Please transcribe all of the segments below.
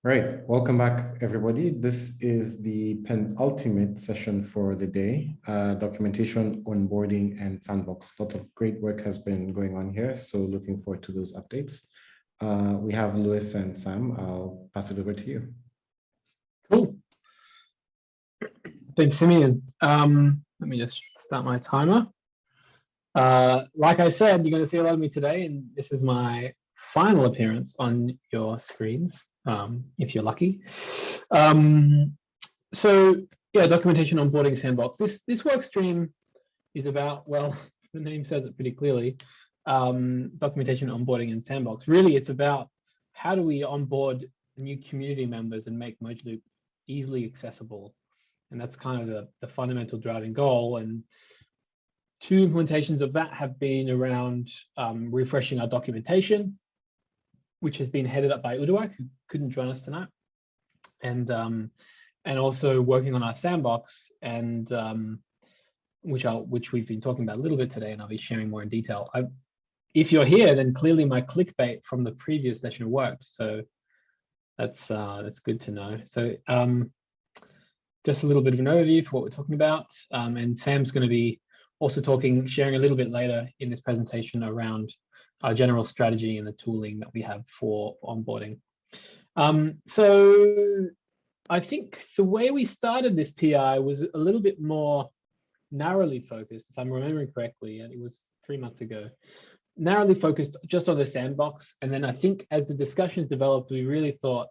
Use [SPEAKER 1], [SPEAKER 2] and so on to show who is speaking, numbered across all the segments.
[SPEAKER 1] Right, welcome back, everybody. This is the penultimate session for the day, documentation, onboarding, and sandbox. Lots of great work has been going on here, so looking forward to those updates. We have Lewis and Sam. I'll pass it over to you.
[SPEAKER 2] Cool. Thanks, Simeon. Let me just start my timer. Like I said, you're going to see a lot of me today, and this is my final appearance on your screens, if you're lucky. So yeah, documentation, onboarding, sandbox. This work stream is about, well, the name says it pretty clearly, documentation, onboarding, and sandbox. Really, it's about how do we onboard new community members and make Mojo easily accessible. And that's kind of the fundamental driving goal. And two implementations of that have been around refreshing our documentation, which has been headed up by Uduak, who couldn't join us tonight, and also working on our sandbox, and which we've been talking about a little bit today, and I'll be sharing more in detail. If you're here, then clearly my clickbait from the previous session worked, so that's good to know. So just a little bit of an overview for what we're talking about, and Sam's going to be also sharing a little bit later in this presentation around our general strategy and the tooling that we have for onboarding. So I think the way we started this PI was a little bit more narrowly focused, if I'm remembering correctly, and it was 3 months ago, narrowly focused just on the sandbox. And then I think as the discussions developed, we really thought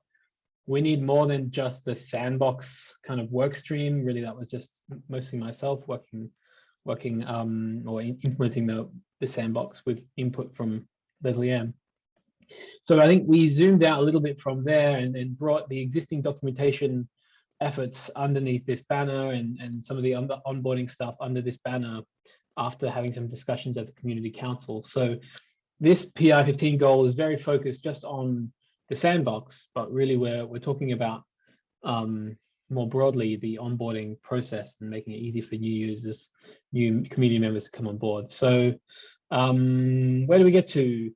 [SPEAKER 2] we need more than just the sandbox kind of work stream. Really, that was just mostly myself working or implementing the sandbox with input from Leslie Ann. So I think we zoomed out a little bit from there and brought the existing documentation efforts underneath this banner and some of the onboarding stuff under this banner after having some discussions at the community council. So this PI 15 goal is very focused just on the sandbox, but really we're talking about more broadly the onboarding process and making it easy for new users, new community members to come on board. So where do we get to?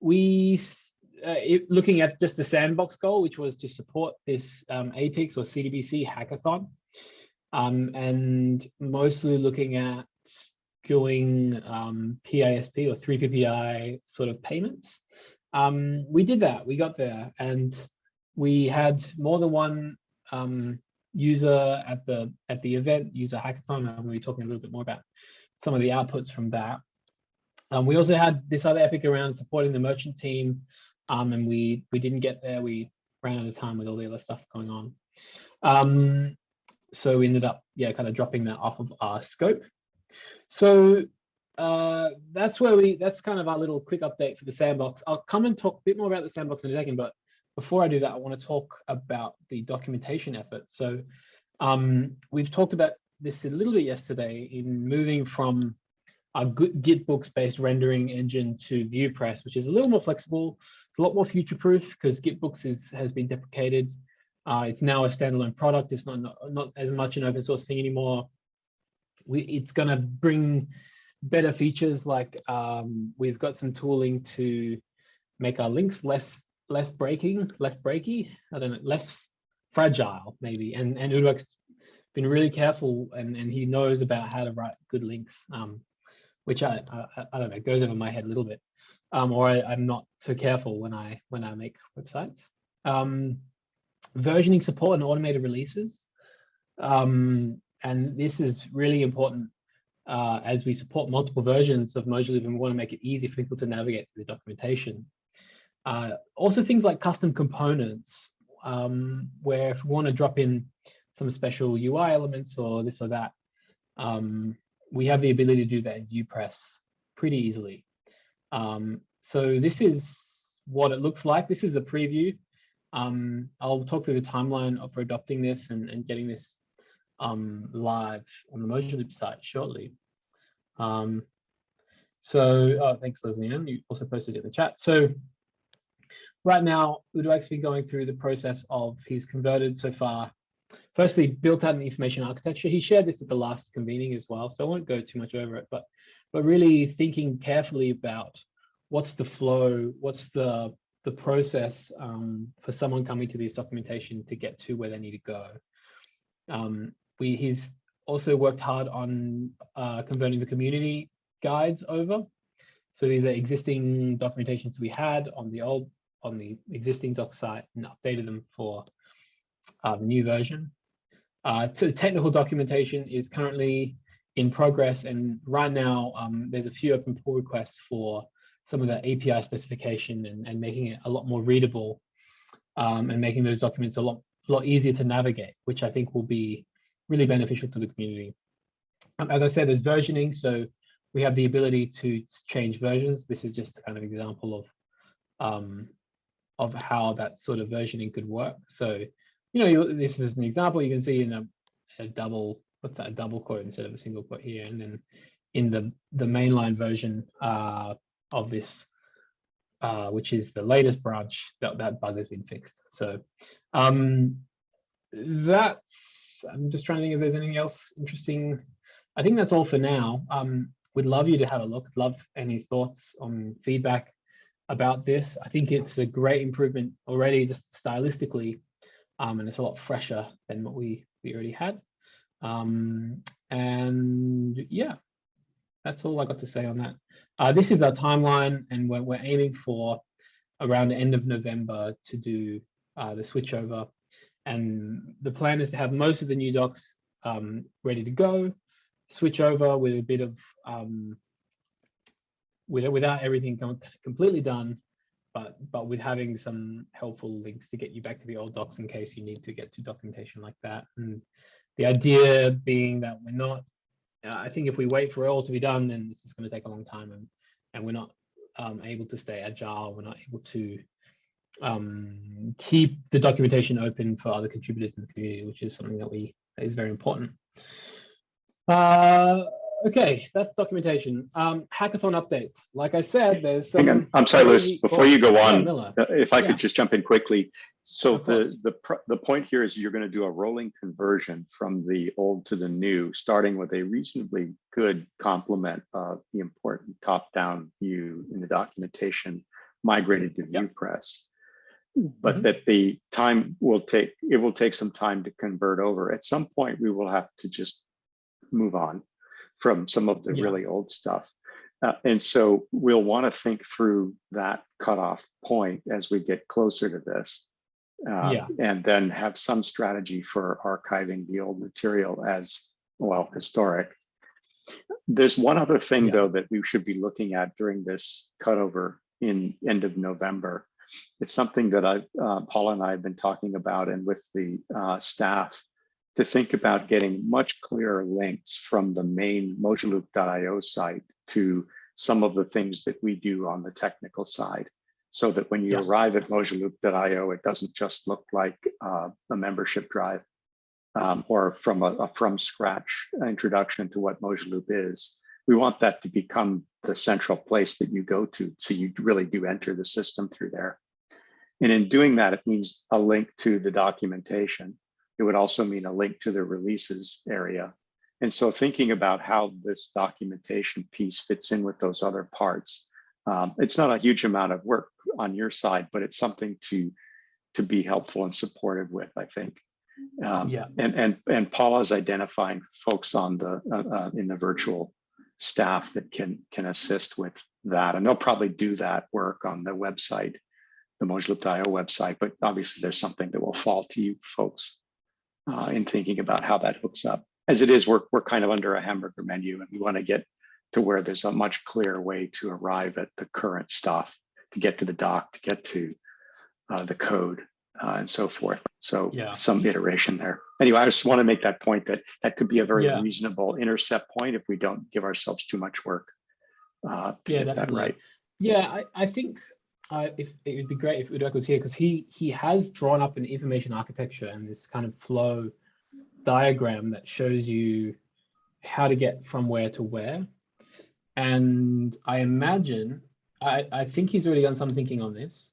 [SPEAKER 2] Looking at just the sandbox goal, which was to support this APIX or CDBC hackathon, and mostly looking at doing PISP or 3PPI sort of payments. We did that, we got there, and we had more than one user at the event, user hackathon. I'm going to be talking a little bit more about some of the outputs from that. We also had this other epic around supporting the merchant team, and we didn't get there. We ran out of time with all the other stuff going on. So we ended up, kind of dropping that off of our scope. So that's kind of our little quick update for the sandbox. I'll come and talk a bit more about the sandbox in a second, but before I do that, I want to talk about the documentation effort. So we've talked about this a little bit yesterday in moving from our Gitbooks-based rendering engine to ViewPress, which is a little more flexible. It's a lot more future-proof because Gitbooks has been deprecated. It's now a standalone product. It's not as much an open source thing anymore. It's going to bring better features like we've got some tooling to make our links less breaky, I don't know, less fragile maybe. And Uduak's been really careful, and he knows about how to write good links, which I don't know, goes over my head a little bit, or I'm not so careful when I make websites. Versioning support and automated releases, and this is really important as we support multiple versions of Mojo, and we want to make it easy for people to navigate through the documentation. Also things like custom components, where if we want to drop in some special UI elements or this or that, we have the ability to do that in ViewPress pretty easily. So this is what it looks like. This is the preview. I'll talk through the timeline of adopting this and getting this live on the Mojo site shortly. Thanks, Leslie Ann. You also posted it in the chat. So right now, Uduak's been going through the process of, he's converted so far, firstly, built out an information architecture. He shared this at the last convening as well, so I won't go too much over it, but really thinking carefully about what's the flow, what's the the process for someone coming to this documentation to get to where they need to go. He's also worked hard on converting the community guides over. So these are existing documentations we had on the existing doc site and updated them for the new version. So the technical documentation is currently in progress, and right now there's a few open pull requests for some of the API specification and making it a lot more readable, and making those documents a lot easier to navigate, which I think will be really beneficial to the community. As I said, there's versioning, so we have the ability to change versions. This is just a kind of example of how that sort of versioning could work. So, this is an example you can see in a double, what's that, a double quote instead of a single quote here, and then in the mainline version of this, which is the latest branch, that bug has been fixed. So that's, I'm just trying to think if there's anything else interesting. I think that's all for now. We'd love you to have a look. Love any thoughts on feedback about this. I think it's a great improvement already, just stylistically, and it's a lot fresher than what we already had. And yeah, that's all I got to say on that. This is our timeline, and we're aiming for around the end of November to do the switchover. And the plan is to have most of the new docs ready to go, switch over with a bit of, without everything completely done, but with having some helpful links to get you back to the old docs in case you need to get to documentation like that. And the idea being that we're not, I think if we wait for it all to be done, then this is going to take a long time, and we're not able to stay agile. We're not able to keep the documentation open for other contributors in the community, which is something that is very important. Okay, that's documentation. Hackathon updates. Like I said, there's some.
[SPEAKER 3] Hang on. I'm sorry, Lewis. Before you go on,
[SPEAKER 2] Miller.
[SPEAKER 3] if I could just jump in quickly. So the point here is you're going to do a rolling conversion from the old to the new, starting with a reasonably good complement of the important top-down view in the documentation migrated to ViewPress. But that the time will take some time to convert over. At some point, we will have to just move on from some of the really old stuff. And so we'll want to think through that cutoff point as we get closer to this, and then have some strategy for archiving the old material as well, historic. There's one other thing, though, that we should be looking at during this cutover in end of November. It's something that Paula and I have been talking about, and with the staff, to think about getting much clearer links from the main mojoloop.io site to some of the things that we do on the technical side, so that when you arrive at mojoloop.io, it doesn't just look like a membership drive or from scratch introduction to what Mojoloop is. We want that to become the central place that you go to, so you really do enter the system through there. And in doing that, it means a link to the documentation. It would also mean a link to the releases area. And so thinking about how this documentation piece fits in with those other parts, it's not a huge amount of work on your side, but it's something to be helpful and supportive with, I think. And Paula's identifying folks on the in the virtual staff that can assist with that. And they'll probably do that work on the website, the Mojoloop.io website, but obviously there's something that will fall to you folks in thinking about how that hooks up. As it is, we're kind of under a hamburger menu, and we want to get to where there's a much clearer way to arrive at the current stuff, to get to the doc, to get to the code, and so forth. So some iteration there. Anyway, I just want to make that point that could be a very reasonable intercept point if we don't give ourselves too much work to get that right.
[SPEAKER 2] Yeah, I think if it would be great if Udak was here, because he has drawn up an information architecture and this kind of flow diagram that shows you how to get from where to where. And I imagine, I think he's already done some thinking on this.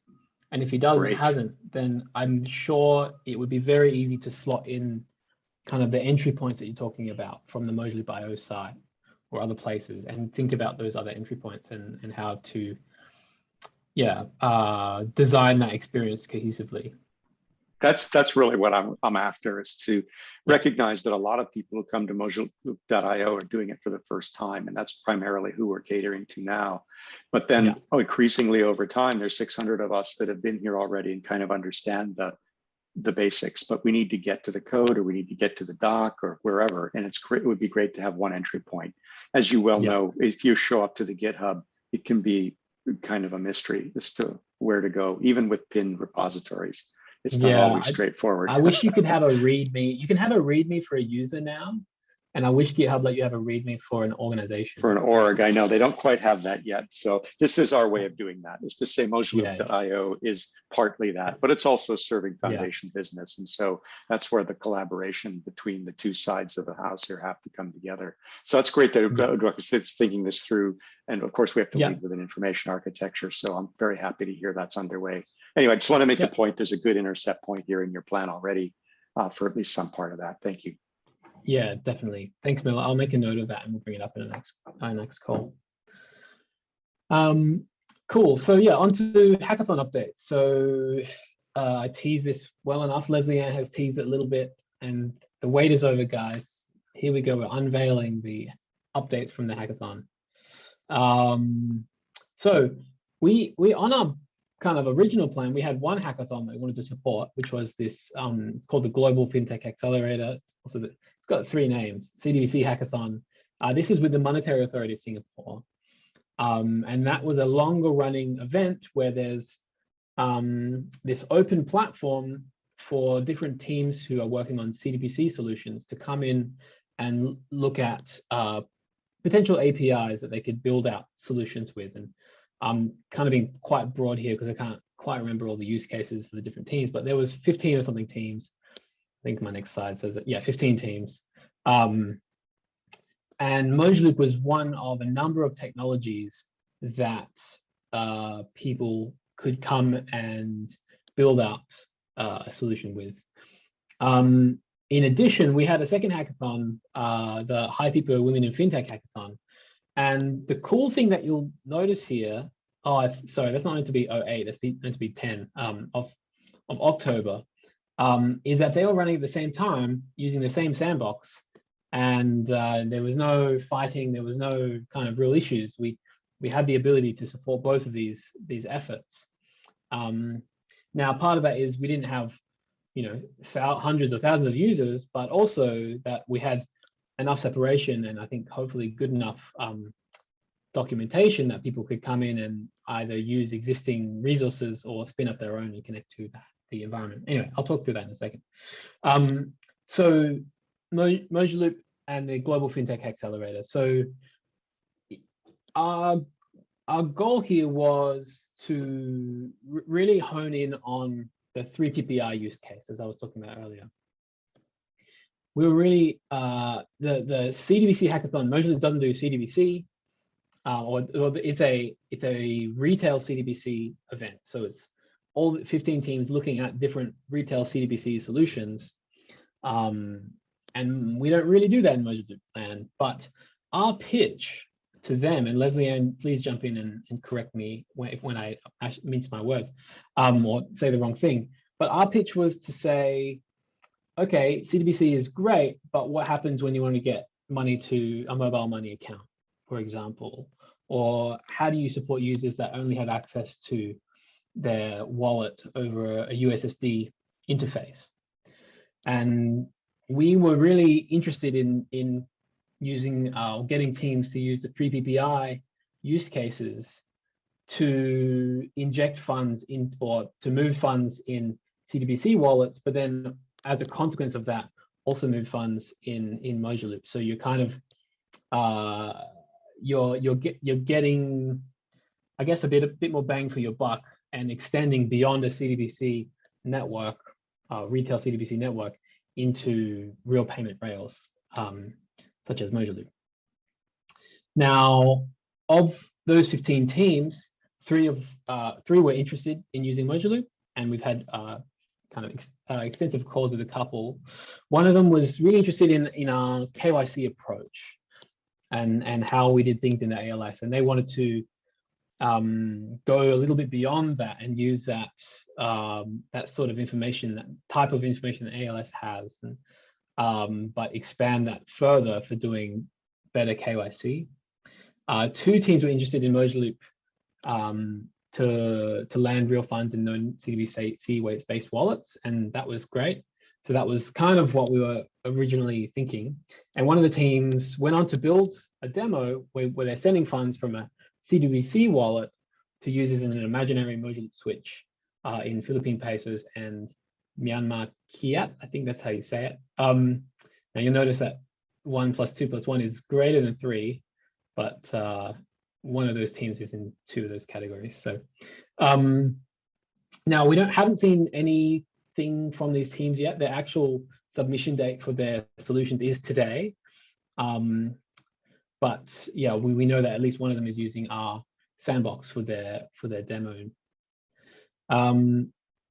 [SPEAKER 2] And if he does and hasn't, then I'm sure it would be very easy to slot in kind of the entry points that you're talking about from the Mojoloop.io site or other places, and think about those other entry points and how to design that experience cohesively.
[SPEAKER 3] That's really what I'm after, is to recognize that a lot of people who come to Mojo.io are doing it for the first time, and that's primarily who we're catering to now. But then increasingly over time, there's 600 of us that have been here already and kind of understand the basics, but we need to get to the code, or we need to get to the doc, or wherever. And it's great. It would be great to have one entry point. As you well know, if you show up to the GitHub, it can be kind of a mystery as to where to go, even with pinned repositories. It's not always straightforward.
[SPEAKER 2] I wish you could have a README. You can have a README for a user now. And I wish GitHub let you have a README for an organization.
[SPEAKER 3] For an org, I know they don't quite have that yet. So this is our way of doing that, is to say Mojoloop.io is partly that, but it's also serving foundation business. And so that's where the collaboration between the two sides of the house here have to come together. So it's great that Ruckus is thinking this through. And of course, we have to lead with an information architecture. So I'm very happy to hear that's underway. Anyway, I just want to make the point, there's a good intercept point here in your plan already for at least some part of that. Thank you.
[SPEAKER 2] Yeah, definitely. Thanks, Miller. I'll make a note of that and we'll bring it up in our next call. Cool. So yeah, on to Hackathon updates. So I teased this well enough. Leslie Ann has teased it a little bit, and the wait is over, guys. Here we go. We're unveiling the updates from the Hackathon. So we on our kind of original plan, we had one hackathon that we wanted to support, which was this, it's called the Global Fintech Accelerator. Also, it's got 3 names, CDBC Hackathon. This is with the Monetary Authority of Singapore. And that was a longer running event where there's this open platform for different teams who are working on CDBC solutions to come in and look at potential APIs that they could build out solutions with. And I'm kind of being quite broad here because I can't quite remember all the use cases for the different teams, but there was 15 or something teams. I think my next slide says that, 15 teams. And Mojoloop was one of a number of technologies that people could come and build out a solution with. In addition, we had a second hackathon, the High People Women in Fintech Hackathon. And the cool thing that you'll notice here, sorry, that's not meant to be 08, that's meant to be 10 of October, is that they were running at the same time using the same sandbox. And there was no fighting, there was no kind of real issues. We had the ability to support both of these efforts. Now, part of that is we didn't have, hundreds or thousands of users, but also that we had enough separation and I think hopefully good enough documentation that people could come in and either use existing resources or spin up their own and connect to the environment. Anyway, I'll talk through that in a second. So Mojoloop and the Global Fintech Accelerator. So our goal here was to really hone in on the 3 PPI use case, as I was talking about earlier. We were really, the CDBC Hackathon, Mojo doesn't do CDBC, or it's a retail CDBC event. So it's all 15 teams looking at different retail CDBC solutions. And we don't really do that in Mojo Plan, but our pitch to them, and Leslie Ann, please jump in and correct me when I mince my words or say the wrong thing. But our pitch was to say, okay, CDBC is great, but what happens when you want to get money to a mobile money account, for example? Or how do you support users that only have access to their wallet over a USSD interface? And we were really interested in using, getting teams to use the 3 PPI use cases to inject funds in, or to move funds in CDBC wallets, but then as a consequence of that, also move funds in Mojoloop. So you're kind of you're getting, I guess, a bit more bang for your buck and extending beyond a CDBC network, retail CDBC network, into real payment rails, such as Mojoloop. Now, of those 15 teams, 3 were interested in using Mojoloop, and we've had kind of extensive calls with a couple. One of them was really interested in our KYC approach and how we did things in the ALS, and they wanted to go a little bit beyond that and use that that sort of information, that type of information that ALS has, and, but expand that further for doing better KYC. Two teams were interested in Mojo to land real funds in known CBDC-based wallets, and that was great. So that was kind of what we were originally thinking. And one of the teams went on to build a demo where they're sending funds from a CBDC wallet to users in an imaginary Mojo switch in Philippine pesos and Myanmar Kyat. I think that's how you say it. Now you'll notice that 1 + 2 + 1 is greater than 3, but one of those teams is in 2 of those categories. So now we haven't seen anything from these teams yet. The actual submission date for their solutions is today. But yeah, we know that at least one of them is using our Sandbox for their demo.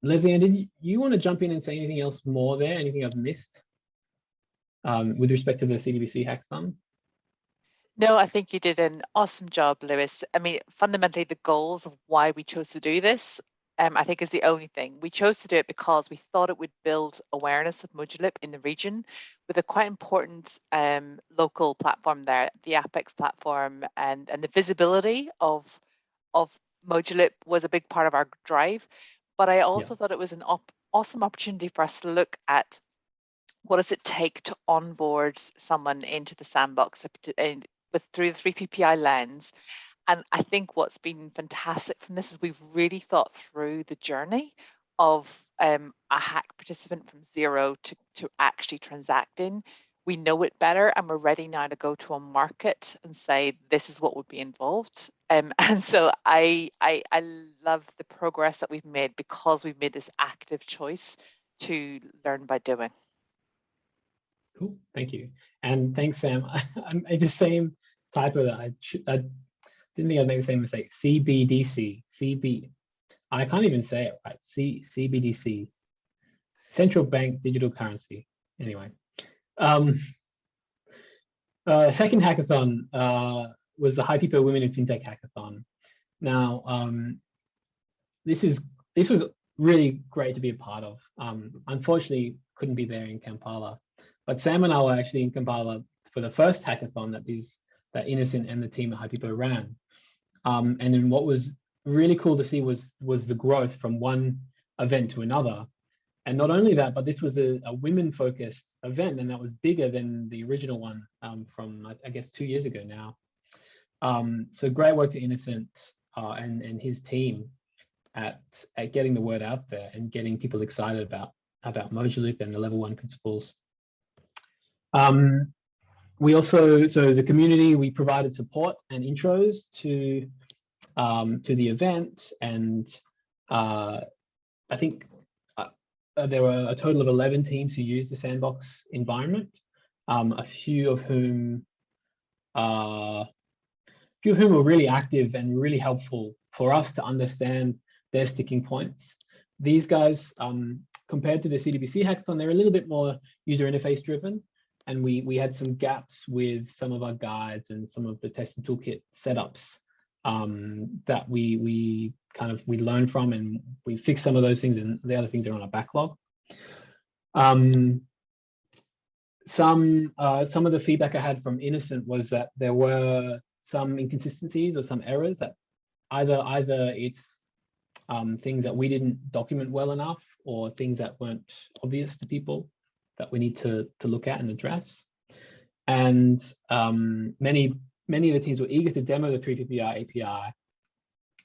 [SPEAKER 2] Leslie Ann, did you want to jump in and say anything else more there? Anything I've missed with respect to the CDBC hackathon?
[SPEAKER 4] No, I think you did an awesome job, Lewis. I mean, fundamentally, the goals of why we chose to do this, I think, is the only thing. We chose to do it because we thought it would build awareness of Mojolip in the region with a quite important local platform there, the Apex platform, and the visibility of Mojolip was a big part of our drive. But I also thought it was an awesome opportunity for us to look at what does it take to onboard someone into the Sandbox through the 3PPI lens. And I think what's been fantastic from this is we've really thought through the journey of a hack participant from zero to actually transacting. We know it better, and we're ready now to go to a market and say this is what would be involved. And so I love the progress that we've made because we've made this active choice to learn by doing.
[SPEAKER 2] Cool, thank you, and thanks, Sam. I made the same typo that I didn't think I'd make the same mistake. CBDC, I can't even say it right. CBDC, central bank digital currency. Anyway, second hackathon was the Hypepo Women in Fintech hackathon. Now, this was really great to be a part of. Unfortunately, couldn't be there in Kampala, but Sam and I were actually in Kampala for the first hackathon that Innocent and the team at Hypepo ran. And then what was really cool to see was the growth from one event to another. And not only that, but this was a women-focused event, and that was bigger than the original one from, I guess, 2 years ago now. So great work to Innocent and his team at getting the word out there and getting people excited about Mojolip and the level 1 principles. We also, so the community, we provided support and intros to the event, and I think there were a total of 11 teams who used the Sandbox environment, a few of whom were really active and really helpful for us to understand their sticking points. These guys, compared to the CDBC hackathon, they're a little bit more user interface driven. And we had some gaps with some of our guides and some of the testing toolkit setups that we learned from, and we fixed some of those things, and the other things are on our backlog. Some of the feedback I had from Innocent was that there were some inconsistencies or some errors that either it's things that we didn't document well enough, or things that weren't obvious to people that we need to look at and address. And many of the teams were eager to demo the 3PPI API.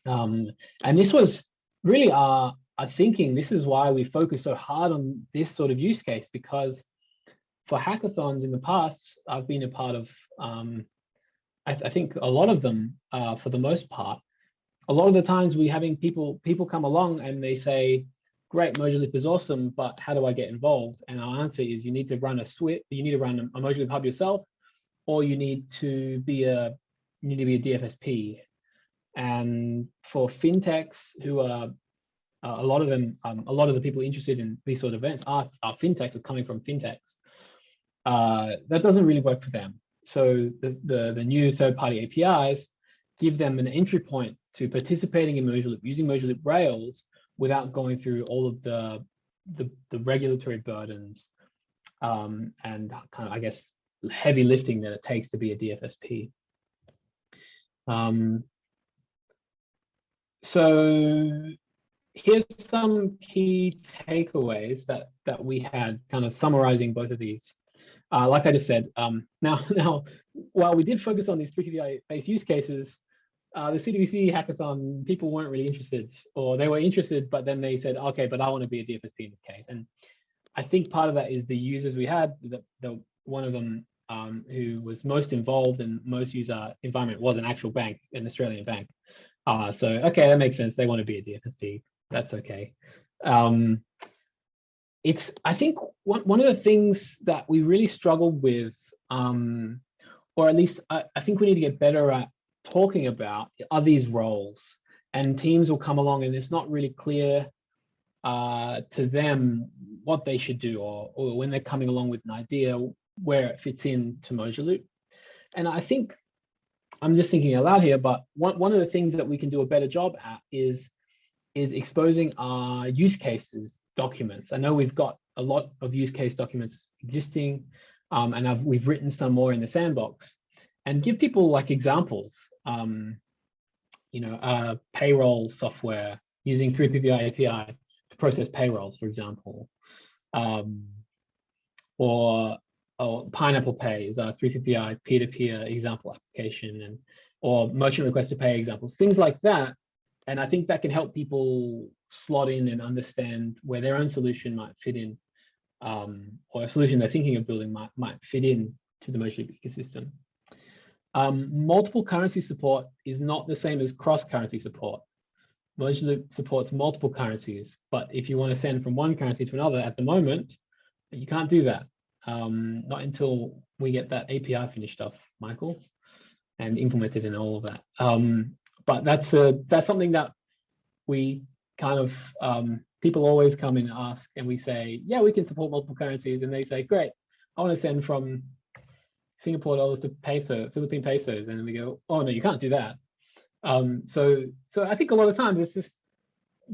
[SPEAKER 2] And this was really our thinking. This is why we focus so hard on this sort of use case, because for hackathons in the past, I've been a part of, I think a lot of them, for the most part, a lot of the times we're having people come along and they say, great, Mojolip is awesome, but how do I get involved? And our answer is you need to run a switch, you need to run a Mojolip hub yourself, or you need to be a DFSP. And for fintechs who are a lot of the people interested in these sort of events are fintechs or coming from fintechs. That doesn't really work for them. So the new third-party APIs give them an entry point to participating in Mojo Loop, using Mojo Loop Rails without going through all of the regulatory burdens and kind of, I guess, heavy lifting that it takes to be a DFSP. So here's some key takeaways that we had, kind of summarizing both of these. Like I just said, now, while we did focus on these 3PI-based use cases, the CDBC hackathon, people weren't really interested, or they were interested, but then they said, okay, but I want to be a DFSP in this case. And I think part of that is the users we had. The one of them who was most involved and most user environment was an actual bank, an Australian bank. So, okay, that makes sense. They want to be a DFSP. That's okay. I think one of the things that we really struggled with, or at least I think we need to get better at talking about, are these roles. And teams will come along and it's not really clear to them what they should do, or when they're coming along with an idea, where it fits into Mojo Loop. And I think, I'm just thinking out loud here, but one of the things that we can do a better job at is exposing our use cases documents. I know we've got a lot of use case documents existing, and we've written some more in the sandbox, and give people like examples. Payroll software using 3PI API to process payrolls, for example, or Pineapple Pay is our 3PI peer-to-peer example application, or merchant request to pay examples, things like that. And I think that can help people slot in and understand where their own solution might fit in, or a solution they're thinking of building might fit in to the Mojo Loop ecosystem. Multiple currency support is not the same as cross-currency support. Mojo Loop supports multiple currencies, but if you want to send from one currency to another at the moment, you can't do that. Not until we get that API finished off, Michael, and implemented in all of that. But that's something that we kind of, people always come in and ask, and we say, yeah, we can support multiple currencies. And they say, great, I want to send from Singapore dollars to Philippine pesos. And we go, oh, no, you can't do that. So I think a lot of times it's just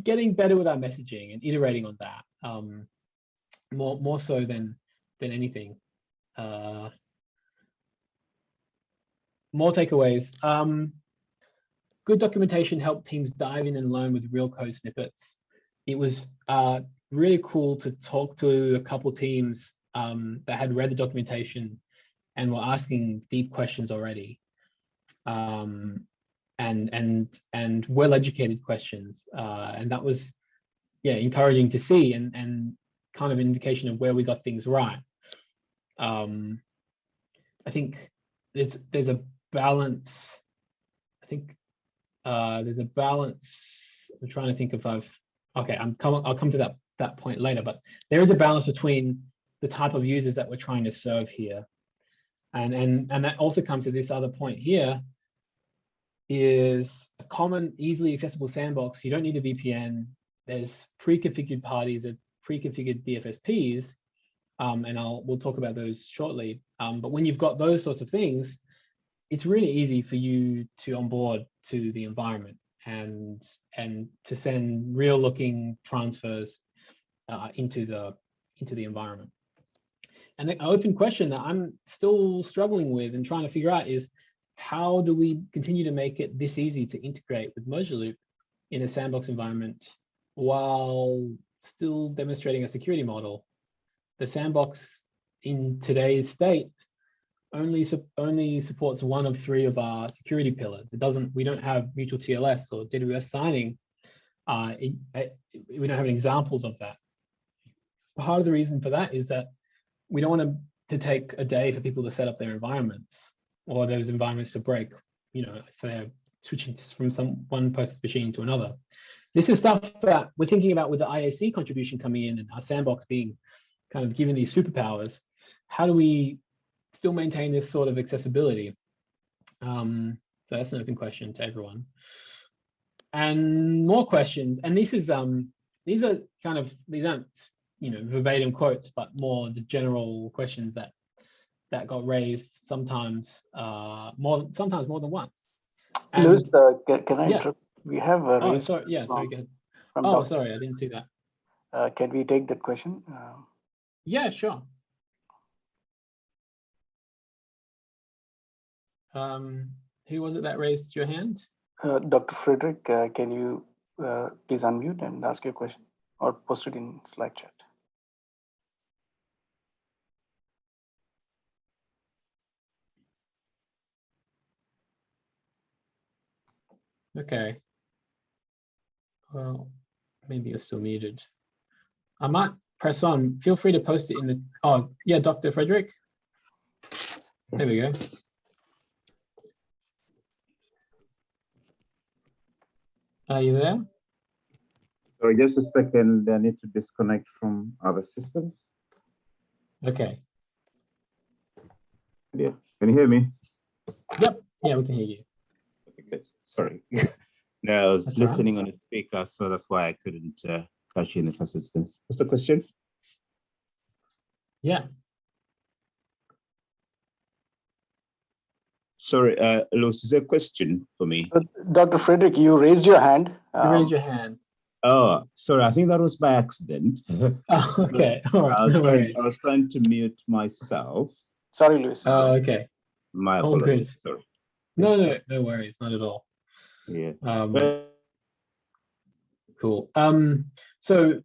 [SPEAKER 2] getting better with our messaging and iterating on that, more so than anything. More takeaways. Good documentation helped teams dive in and learn with real code snippets. It was really cool to talk to a couple teams that had read the documentation and were asking deep questions already, and well-educated questions, and that was, yeah, encouraging to see, and kind of an indication of where we got things right. I think there's a balance. I think there's a balance. I'm trying to think if I'll come to that point later, but there is a balance between the type of users that we're trying to serve here. And that also comes to this other point here, is a common, easily accessible sandbox. You don't need a VPN. There's pre-configured parties, pre-configured DFSPs, and we'll talk about those shortly. But when you've got those sorts of things, it's really easy for you to onboard to the environment and to send real-looking transfers into the environment. And an open question that I'm still struggling with and trying to figure out is, how do we continue to make it this easy to integrate with Mojo Loop in a sandbox environment while still demonstrating a security model? The sandbox in today's state only supports one of three of our security pillars. We don't have mutual TLS or DWS signing. We don't have any examples of that. Part of the reason for that is that we don't want to take a day for people to set up their environments, or those environments to break, if they're switching from one person's machine to another. This is stuff that we're thinking about with the IAC contribution coming in and our sandbox being kind of given these superpowers. How do we still maintain this sort of accessibility? So that's an open question to everyone. And more questions, and these aren't verbatim quotes, but more the general questions that got raised sometimes more than once. And
[SPEAKER 5] Lewis, can I interrupt? We have a
[SPEAKER 2] Oh, sorry. Yeah, sorry. Go ahead. Oh, sorry, I didn't see that.
[SPEAKER 5] Can we take that question?
[SPEAKER 2] Yeah, sure. Who was it that raised your hand?
[SPEAKER 5] Dr. Frederick, can you please unmute and ask your question or post it in Slack chat?
[SPEAKER 2] Okay. Well, maybe you're still muted. I might press on. Feel free to post it in the. Oh, yeah, Dr. Frederick. There we go. Are you there?
[SPEAKER 6] Sorry, just a second. I need to disconnect from other systems.
[SPEAKER 2] Okay.
[SPEAKER 6] Yeah. Can you hear me?
[SPEAKER 2] Yep. Yeah, we can hear you.
[SPEAKER 6] Okay, good. Sorry. No, I was
[SPEAKER 2] That's all right.
[SPEAKER 6] listening on the speaker, so that's why I couldn't catch you in the first instance. What's the question?
[SPEAKER 2] Yeah.
[SPEAKER 6] Sorry, Los, is there a question for me?
[SPEAKER 5] Dr. Frederick, you raised your hand.
[SPEAKER 2] You raised your hand.
[SPEAKER 6] Oh, sorry, I think that was by accident.
[SPEAKER 2] Oh, okay. All right. No worries.
[SPEAKER 6] I was trying to mute myself.
[SPEAKER 5] Sorry, Luis.
[SPEAKER 2] Oh, okay.
[SPEAKER 6] My
[SPEAKER 2] All good.
[SPEAKER 6] apologies. Sorry.
[SPEAKER 2] No worries. Not at all.
[SPEAKER 6] Yeah.
[SPEAKER 2] Cool. So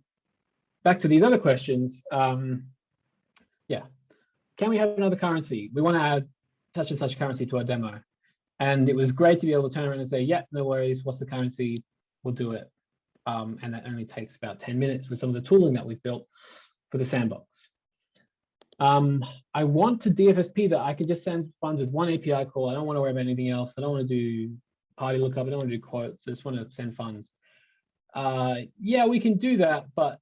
[SPEAKER 2] back to these other questions. Yeah. Can we have another currency? We want to add such and such currency to our demo. And it was great to be able to turn around and say, yeah, no worries. What's the currency? We'll do it. And that only takes about 10 minutes with some of the tooling that we've built for the sandbox. I want to DFSP that I can just send funds with one API call. I don't want to worry about anything else. I don't want to do party lookup. I don't want to do quotes. I just want to send funds. Yeah, we can do that, but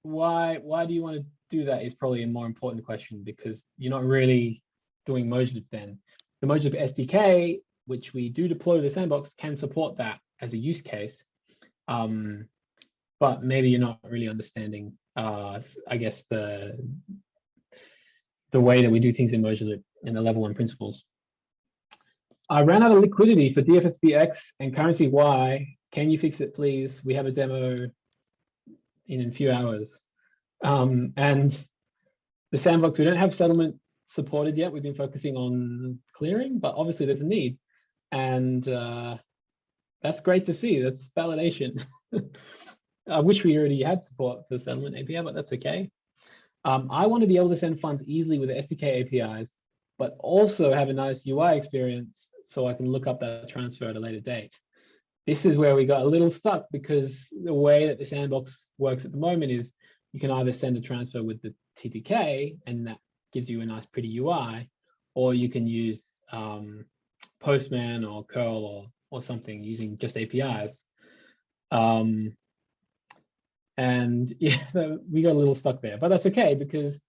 [SPEAKER 2] why do you want to do that is probably a more important question, because you're not really doing Mojo then. The Mojo SDK, which we do deploy the sandbox, can support that as a use case. But maybe you're not really understanding, I guess, the way that we do things in Mojo in the level 1 principles. I ran out of liquidity for DFSP X and currency Y. Can you fix it, please? We have a demo in a few hours. And the sandbox, we don't have settlement supported yet. We've been focusing on clearing, but obviously there's a need. And that's great to see. That's validation. I wish we already had support for the settlement API, but that's okay. I want to be able to send funds easily with the SDK APIs, but also have a nice UI experience so I can look up that transfer at a later date. This is where we got a little stuck, because the way that the sandbox works at the moment is you can either send a transfer with the TTK, and that gives you a nice pretty UI, or you can use Postman or curl or something using just APIs. And yeah, we got a little stuck there, but that's okay, because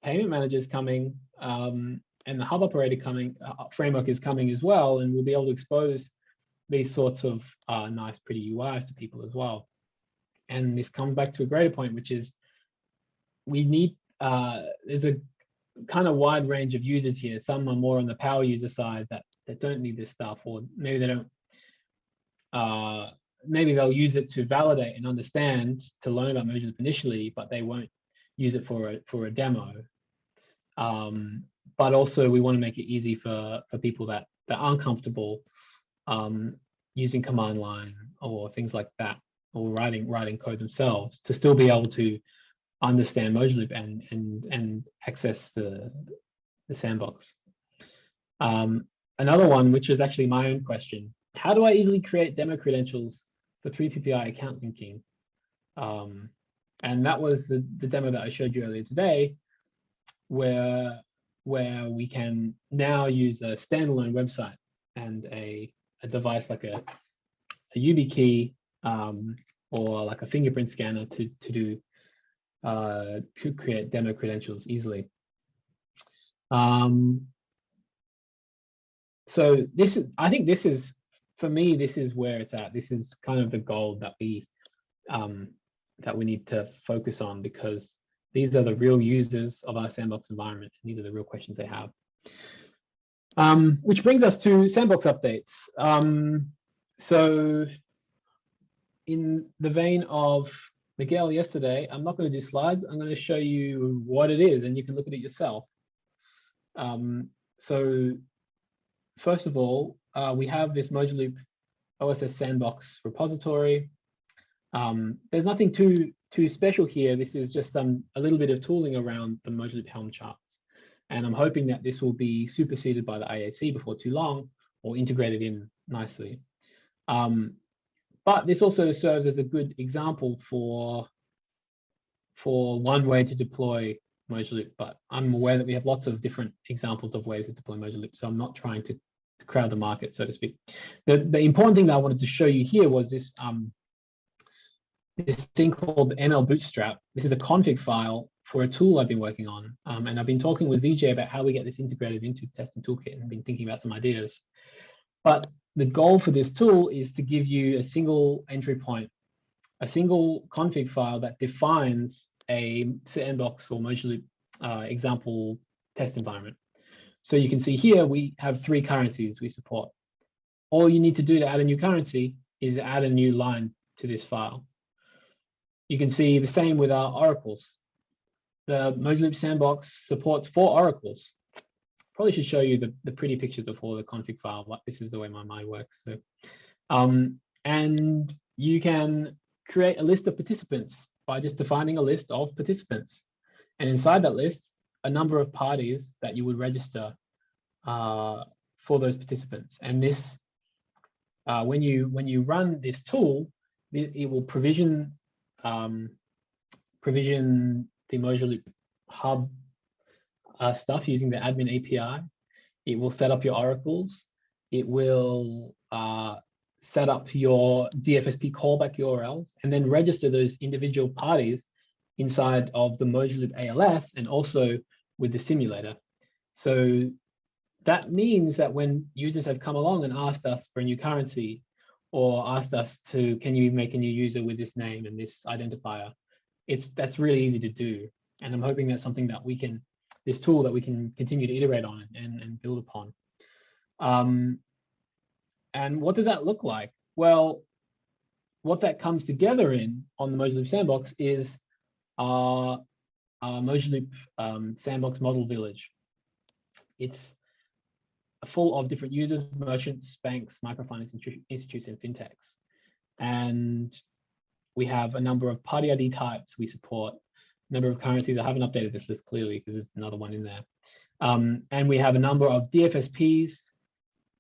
[SPEAKER 2] payment manager is coming, and the hub operator framework is coming as well, and we'll be able to expose these sorts of nice, pretty UIs to people as well. And this comes back to a greater point, which is we need, there's a kind of wide range of users here. Some are more on the power user side that don't need this stuff, or maybe they don't, maybe they'll use it to validate and understand, to learn about Mojo initially, but they won't use it for a demo. But also we want to make it easy for people that aren't comfortable using command line or things like that, or writing code themselves, to still be able to understand Mojo Loop and access the sandbox. Another one, which is actually my own question: how do I easily create demo credentials for 3PPI account linking? And that was the demo that I showed you earlier today, where we can now use a standalone website and a device like a YubiKey or like a fingerprint scanner to create demo credentials easily. So this is, I think this is, for me, this is where it's at. This is kind of the goal that we need to focus on, because these are the real users of our sandbox environment, and these are the real questions they have. Which brings us to Sandbox Updates. So in the vein of Miguel yesterday, I'm not going to do slides. I'm going to show you what it is, and you can look at it yourself. So first of all, we have this Mojo OSS Sandbox repository. There's nothing too special here. This is just a little bit of tooling around the Mojo Helm charts. And I'm hoping that this will be superseded by the IAC before too long or integrated in nicely. But this also serves as a good example for one way to deploy Mojo. But I'm aware that we have lots of different examples of ways to deploy Mojo, so I'm not trying to crowd the market, so to speak. The important thing that I wanted to show you here was this this thing called ML Bootstrap. This is a config file for a tool I've been working on, and I've been talking with Vijay about how we get this integrated into the testing toolkit and been thinking about some ideas. But the goal for this tool is to give you a single entry point, a single config file that defines a Sandbox or Mojo example test environment. So you can see here we have 3 currencies we support. All you need to do to add a new currency is add a new line to this file. You can see the same with our oracles. The Mojo Sandbox supports 4 oracles. Probably should show you the pretty pictures before the config file, but this is the way my mind works. So, and you can create a list of participants by just defining a list of participants. And inside that list, a number of parties that you would register for those participants. And this, when you run this tool, it will provision the Mojo Hub stuff using the admin API. It will set up your oracles. It will set up your DFSP callback URLs and then register those individual parties inside of the Mojo ALS and also with the simulator. So that means that when users have come along and asked us for a new currency or asked us to, can you make a new user with this name and this identifier, that's really easy to do. And I'm hoping that's something that we can, this tool that we can continue to iterate on and build upon. And what does that look like? Well, what that comes together in on the Mojo Sandbox is our Mojo Sandbox model village. It's full of different users, merchants, banks, microfinance institutes, and fintechs. And we have a number of party ID types we support, number of currencies. I haven't updated this list clearly because there's another one in there. And we have a number of DFSPs.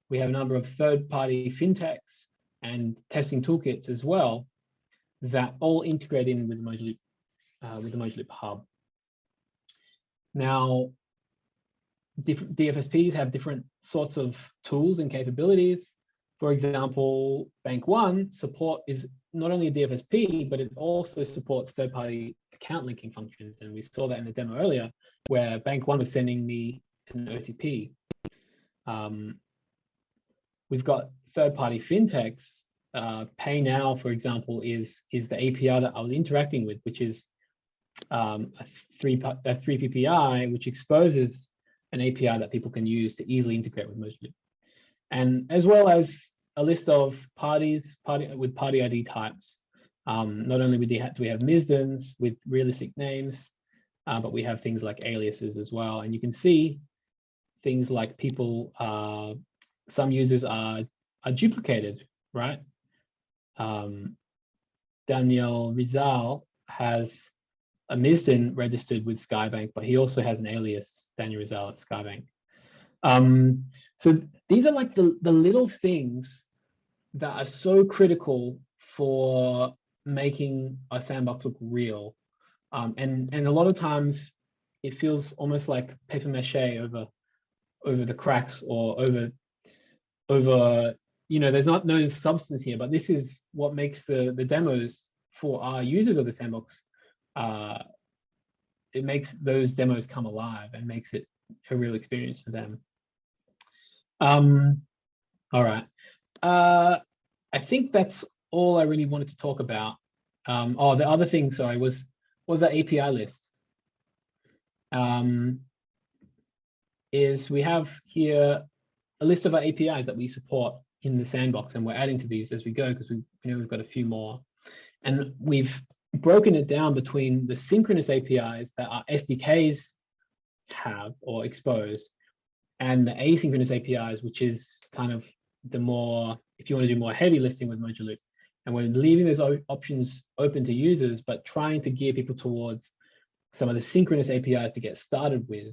[SPEAKER 2] We have a number of third-party fintechs and testing toolkits as well that all integrate in with the Mojo Hub. Now, different DFSPs have different sorts of tools and capabilities. For example, Bank One support is not only a DFSP, but it also supports third-party account linking functions. And we saw that in the demo earlier, where Bank One was sending me an OTP. We've got third-party fintechs. Pay Now, for example, is the API that I was interacting with, which is a 3PPI, which exposes an API that people can use to easily integrate with Mojo. And as well as a list of parties with party ID types. Not only do we have MISDNs with realistic names, but we have things like aliases as well. And you can see things like people, some users are duplicated, right? Daniel Rizal has a MISDN registered with Skybank, but he also has an alias, Daniel Rizal at Skybank. So these are like the little things that are so critical for making a sandbox look real. And a lot of times it feels almost like paper mache over the cracks or over, you know, there's no substance here, but this is what makes the demos for our users of the sandbox. It makes those demos come alive and makes it a real experience for them. All right. I think that's all I really wanted to talk about. Oh, the other thing, sorry, was that API list. Is we have here a list of our APIs that we support in the sandbox, and we're adding to these as we go because we know we've got a few more. And we've broken it down between the synchronous APIs that our SDKs have or exposed, and the asynchronous APIs, which is kind of the more, if you want to do more heavy lifting with Mojo Loop. And we're leaving those options open to users, but trying to gear people towards some of the synchronous APIs to get started with,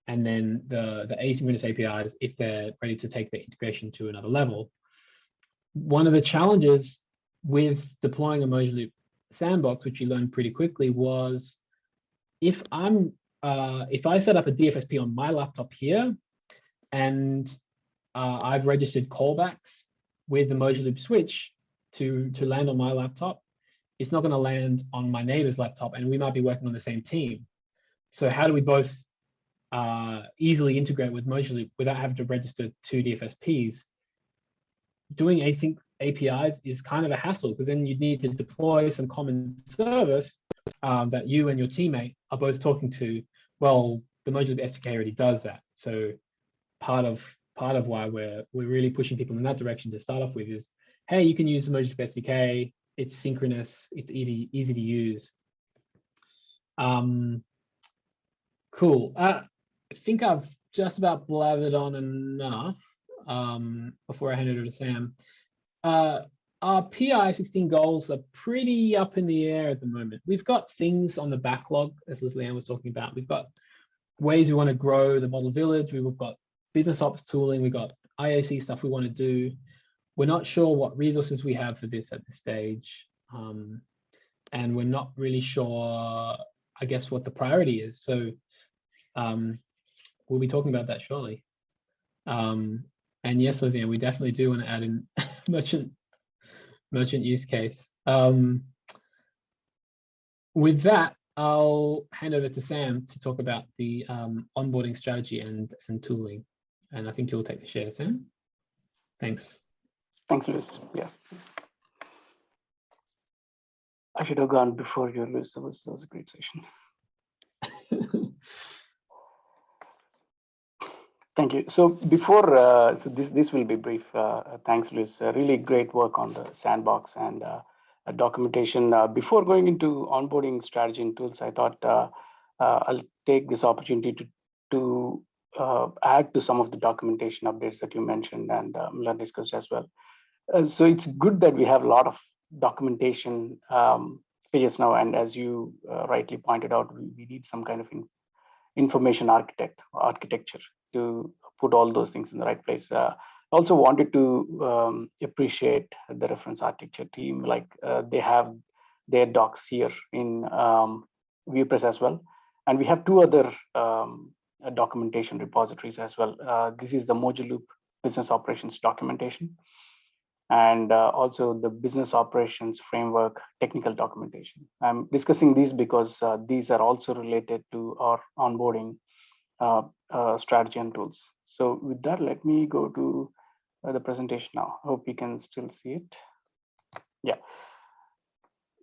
[SPEAKER 2] and then the asynchronous APIs if they're ready to take the integration to another level. One of the challenges with deploying a Mojo Loop sandbox, which you learned pretty quickly, was if I set up a DFSP on my laptop here, and I've registered callbacks with the Mojo Loop switch to land on my laptop, it's not going to land on my neighbor's laptop, and we might be working on the same team. So how do we both easily integrate with Mojo Loop without having to register 2 DFSPs? Doing async APIs is kind of a hassle, because then you need to deploy some common service that you and your teammate are both talking to. Well, the Mojo Loop SDK already does that. So part of why we're really pushing people in that direction to start off with is, hey, you can use the Mojo Loop SDK. It's synchronous. It's easy to use. Cool. I think I've just about blathered on enough before I hand it over to Sam. Our PI 16 goals are pretty up in the air at the moment. We've got things on the backlog, as Liz-Leanne was talking about. We've got ways we want to grow the model village. We've got business ops tooling. We've got IAC stuff we want to do. We're not sure what resources we have for this at this stage. And we're not really sure, I guess, what the priority is. So we'll be talking about that shortly. And yes, Liz-Leanne, we definitely do want to add in merchant use case. With that, I'll hand over to Sam to talk about the onboarding strategy and tooling. And I think you'll take the share, Sam. Thanks.
[SPEAKER 5] Thanks, Luis. Yes, please. I should have gone before you, Luis. That was a great session. Thank you. So before, so this will be brief. Thanks, Luis. Really great work on the sandbox and documentation. Before going into onboarding strategy and tools, I thought I'll take this opportunity to add to some of the documentation updates that you mentioned and Mila discussed as well. So it's good that we have a lot of documentation pages now, and as you rightly pointed out, we need some kind of information architecture to put all those things in the right place. Also wanted to appreciate the reference architecture team, like they have their docs here in ViewPress as well. And we have 2 other documentation repositories as well. This is the Mojo Loop business operations documentation, and also the business operations framework technical documentation. I'm discussing these because these are also related to our onboarding strategy and tools. So with that, let me go to the presentation now. Hope you can still see it. Yeah.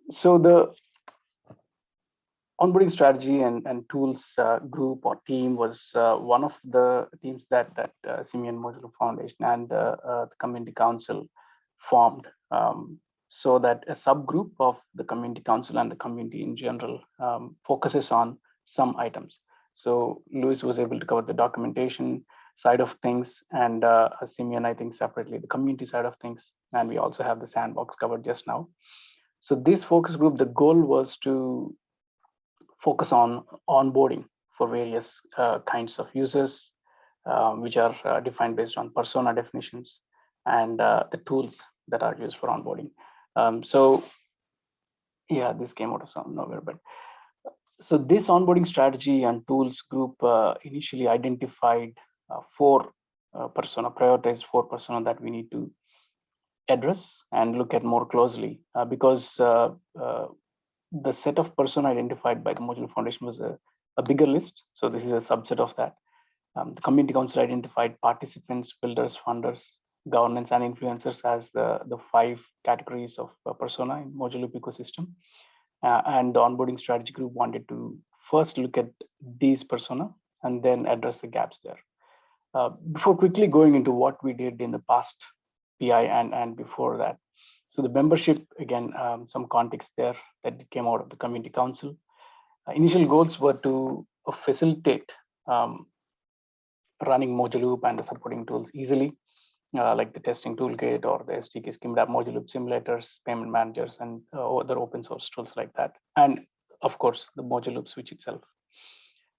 [SPEAKER 5] So the onboarding strategy and tools group or team was one of the teams that Simeon Mojo Foundation and the Community Council formed, so that a subgroup of the Community Council and the community in general focuses on some items. So Luis was able to cover the documentation side of things, and Simeon, I think, separately the community side of things, and we also have the sandbox covered just now. So this focus group, the goal was to focus on onboarding for various kinds of users, which are defined based on persona definitions and the tools that are used for onboarding. So yeah, this came out of nowhere, but so this onboarding strategy and tools group initially identified 4 persona, prioritized 4 persona that we need to address and look at more closely, because the set of persona identified by the Mojo Foundation was a bigger list. So this is a subset of that. The Community Council identified participants, builders, funders, governance, and influencers as the 5 categories of persona in Mojo Loop ecosystem. And the onboarding strategy group wanted to first look at these persona and then address the gaps there. Before quickly going into what we did in the past PI and before that. So the membership, again, some context there that came out of the community council. Initial goals were to facilitate running Mojo Loop and the supporting tools easily, like the testing toolkit or the SDK schemed app Mojo Loop simulators, payment managers, and other open source tools like that. And of course, the Mojo Loop switch itself.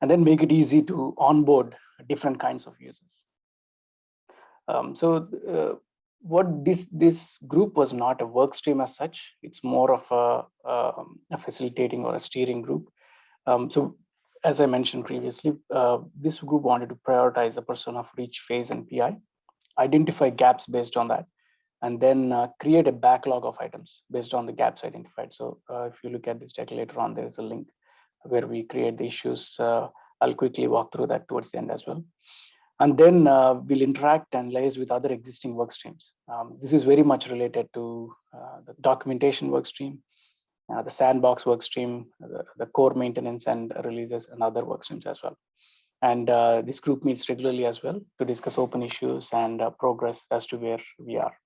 [SPEAKER 5] And then make it easy to onboard different kinds of users. What this group was not a work stream as such. It's more of a facilitating or a steering group. So as I mentioned previously, this group wanted to prioritize the persona for each phase and PI, identify gaps based on that, and then create a backlog of items based on the gaps identified. So if you look at this deck later on, there is a link where we create the issues. I'll quickly walk through that towards the end as well. And then we'll interact and liaise with other existing work streams. This is very much related to the documentation work stream, the Sandbox work stream, the core maintenance and releases, and other work streams as well. And this group meets regularly as well to discuss open issues and progress as to where we are.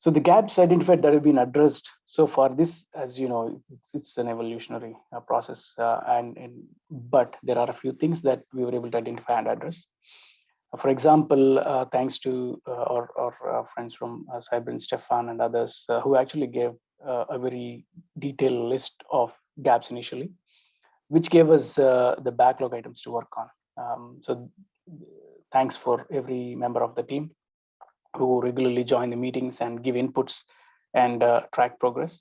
[SPEAKER 5] So the gaps identified that have been addressed so far, this, as you know, it's an evolutionary process, but there are a few things that we were able to identify and address. For example, thanks to our friends from Cyber and Stefan and others who actually gave a very detailed list of gaps initially, which gave us the backlog items to work on. So thanks for every member of the team who regularly join the meetings and give inputs and track progress.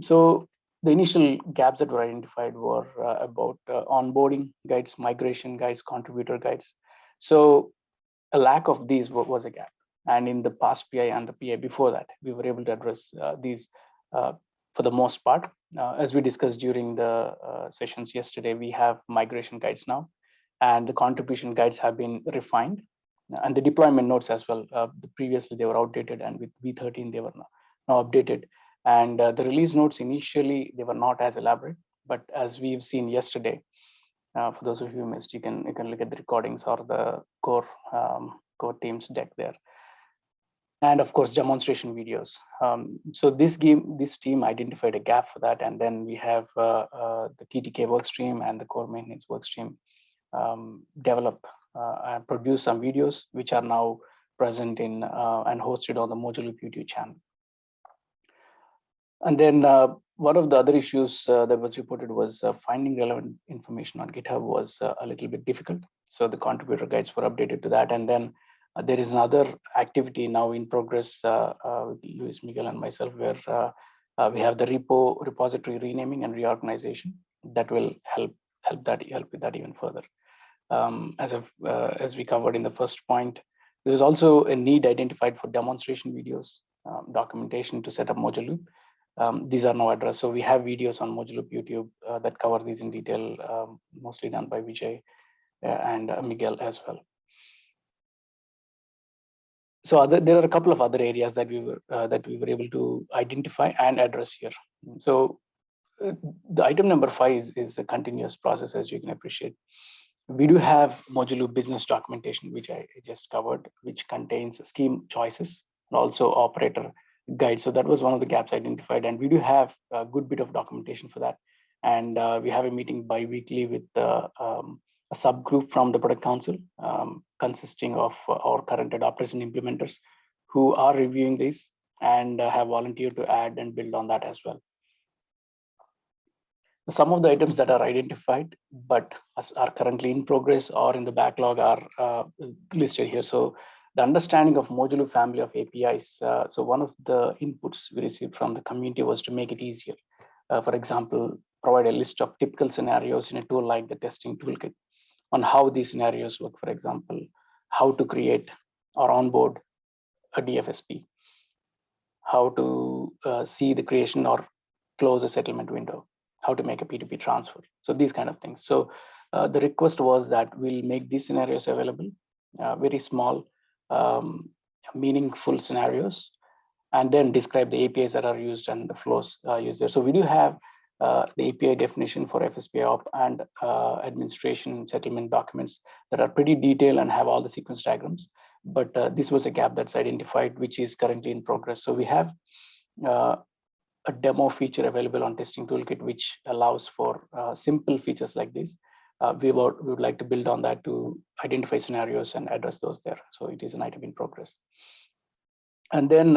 [SPEAKER 5] So the initial gaps that were identified were about onboarding guides, migration guides, contributor guides. So a lack of these was a gap. And in the past PI and the PI before that, we were able to address these for the most part. As we discussed during the sessions yesterday, we have migration guides now, and the contribution guides have been refined, and the deployment notes as well. Previously, they were outdated, and with V13, they were now updated. And the release notes initially, they were not as elaborate, but as we've seen yesterday, for those of you who missed, you can look at the recordings or the core team's deck there. And of course, demonstration videos. So this team identified a gap for that, and then we have the TTK workstream and the core maintenance workstream develop and produce some videos, which are now present in and hosted on the Mojo Loop YouTube channel. And then one of the other issues that was reported was finding relevant information on GitHub was a little bit difficult. So the contributor guides were updated to that. And then there is another activity now in progress with Luis, Miguel, and myself, where we have the repository renaming and reorganization that will help with that even further. As we covered in the first point, there is also a need identified for demonstration videos, documentation to set up Mojo Loop. These are now addressed. So we have videos on Mojo Loop YouTube that cover these in detail, mostly done by Vijay and Miguel as well. So there are a couple of other areas that we were able to identify and address here. So the item number 5 is a continuous process, as you can appreciate. We do have Mojo Loop business documentation, which I just covered, which contains scheme choices and also operator guide. So that was one of the gaps identified, and we do have a good bit of documentation for that. And we have a meeting bi-weekly with a subgroup from the product council, consisting of our current adopters and implementers who are reviewing this and have volunteered to add and build on that as well. Some of the items that are identified but are currently in progress or in the backlog are listed here. So the understanding of Mojo Loop family of APIs. So one of the inputs we received from the community was to make it easier. For example, provide a list of typical scenarios in a tool like the testing toolkit on how these scenarios work. For example, how to create or onboard a DFSP, how to see the creation or close a settlement window, how to make a P2P transfer. So these kind of things. So the request was that we'll make these scenarios available, very small, meaningful scenarios, and then describe the APIs that are used and the flows used there. So we do have the API definition for FSP op and administration settlement documents that are pretty detailed and have all the sequence diagrams. but this was a gap that's identified, which is currently in progress. So we have a demo feature available on Testing Toolkit, which allows for simple features like this. We would like to build on that to identify scenarios and address those there. So it is an item in progress. And then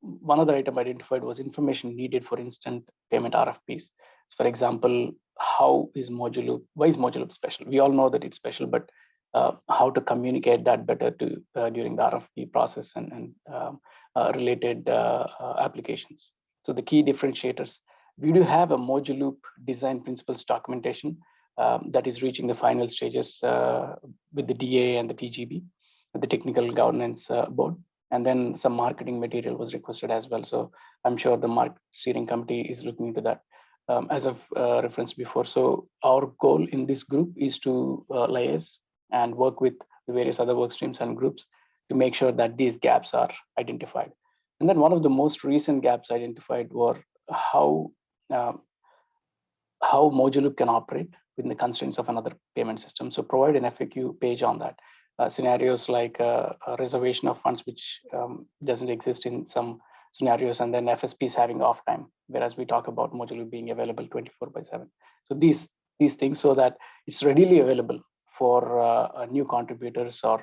[SPEAKER 5] one other item identified was information needed for instant payment RFPs. So for example, why is Mojo Loop special? We all know that it's special, but how to communicate that better to during the RFP process and related applications. So the key differentiators, we do have a Mojo Loop design principles documentation that is reaching the final stages with the DA and the TGB, the technical governance board. And then some marketing material was requested as well. So I'm sure the market steering committee is looking into that as I've referenced before. So our goal in this group is to liaise and work with the various other work streams and groups to make sure that these gaps are identified. And then one of the most recent gaps identified were how Mojo Loop can operate within the constraints of another payment system. So provide an FAQ page on that. Scenarios like a reservation of funds, which doesn't exist in some scenarios, and then FSPs having off time, whereas we talk about Mojo Loop being available 24/7. So these things, so that it's readily available for new contributors or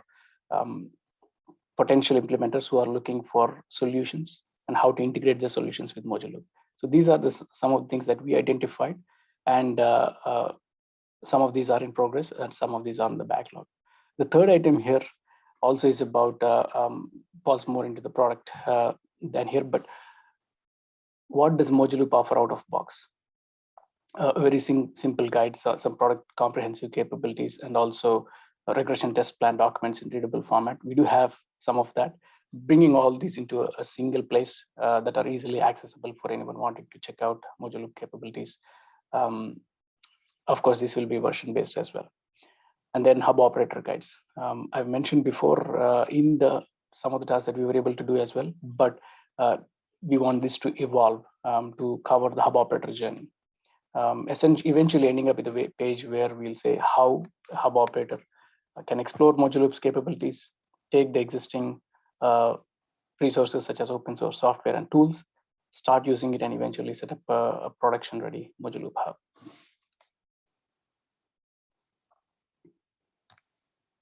[SPEAKER 5] potential implementers who are looking for solutions and how to integrate the solutions with Mojo Loop. So these are some of the things that we identified, and some of these are in progress and some of these are on the backlog. The third item here also is about falls more into the product than here, but what does Mojo Loop offer out of box? Very simple guides, some product comprehensive capabilities, and also a regression test plan documents in readable format. We do have some of that, bringing all these into a single place that are easily accessible for anyone wanting to check out Mojo Loop capabilities. Of course, this will be version based as well. And then hub operator guides. I've mentioned before in some of the tasks that we were able to do as well, but we want this to evolve to cover the hub operator journey. Essentially, eventually ending up with a page where we'll say how hub operator can explore Mojo Loop's capabilities, take the existing resources such as open source software and tools, start using it, and eventually set up a production ready Mojo Loop hub.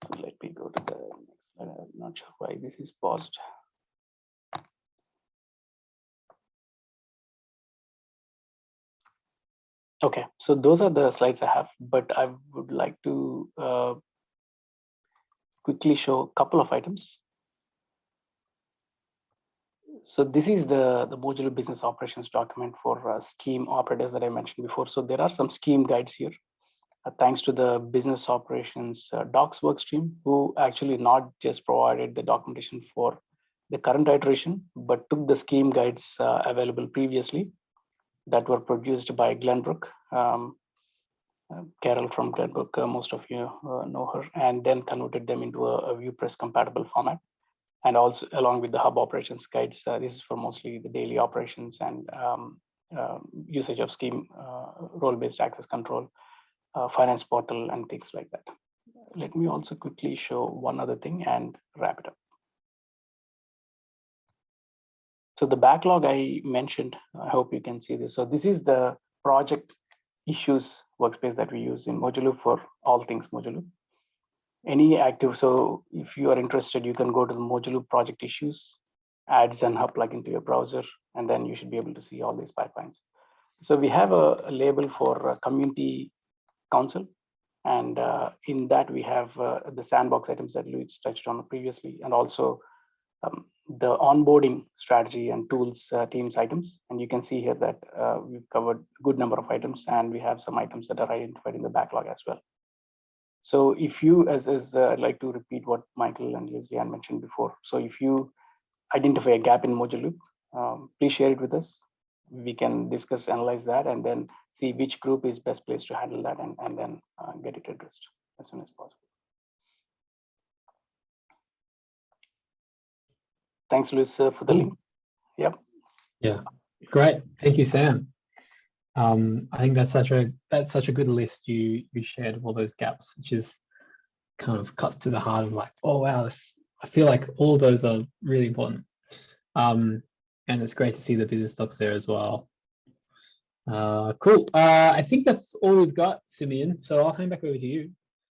[SPEAKER 5] So let me go to the next slide. I'm not sure why this is paused. Okay, so those are the slides I have, but I would like to quickly show a couple of items. So this is the Mojo Loop business operations document for scheme operators that I mentioned before. So there are some scheme guides here. Thanks to the business operations docs workstream, who actually not just provided the documentation for the current iteration, but took the scheme guides available previously that were produced by Glenbrook, Carol from Glenbrook, most of you know her, and then converted them into a ViewPress compatible format. And also along with the hub operations guides, this is for mostly the daily operations and usage of scheme role-based access control, finance portal, and things like that. Let me also quickly show one other thing and wrap it up. So the backlog I mentioned, I hope you can see this. So this is the project issues workspace that we use in Mojo Loop for all things Mojo Loop. Any active, so if you are interested, you can go to the Mojo Loop project issues, adds and hub plugin to your browser, and then you should be able to see all these pipelines. So we have a label for community council, and in that we have the sandbox items that Luis touched on previously, and also the onboarding strategy and tools teams items. And you can see here that we've covered a good number of items, and we have some items that are identified in the backlog as well. So if you, as I'd like to repeat what Michael and Leslie mentioned before. So if you identify a gap in Mojo Loop, please share it with us. We can discuss, analyze that, and then see which group is best placed to handle that, and then get it addressed as soon as possible. Thanks, Luis, for the link. Yep.
[SPEAKER 2] Yeah, great. Thank you, Sam. I think that's such a good list you shared of all those gaps, which is kind of cuts to the heart of like, oh wow, I feel like all of those are really important. And it's great to see the business docs there as well. Cool. I think that's all we've got, Simeon. So I'll hand back over to you.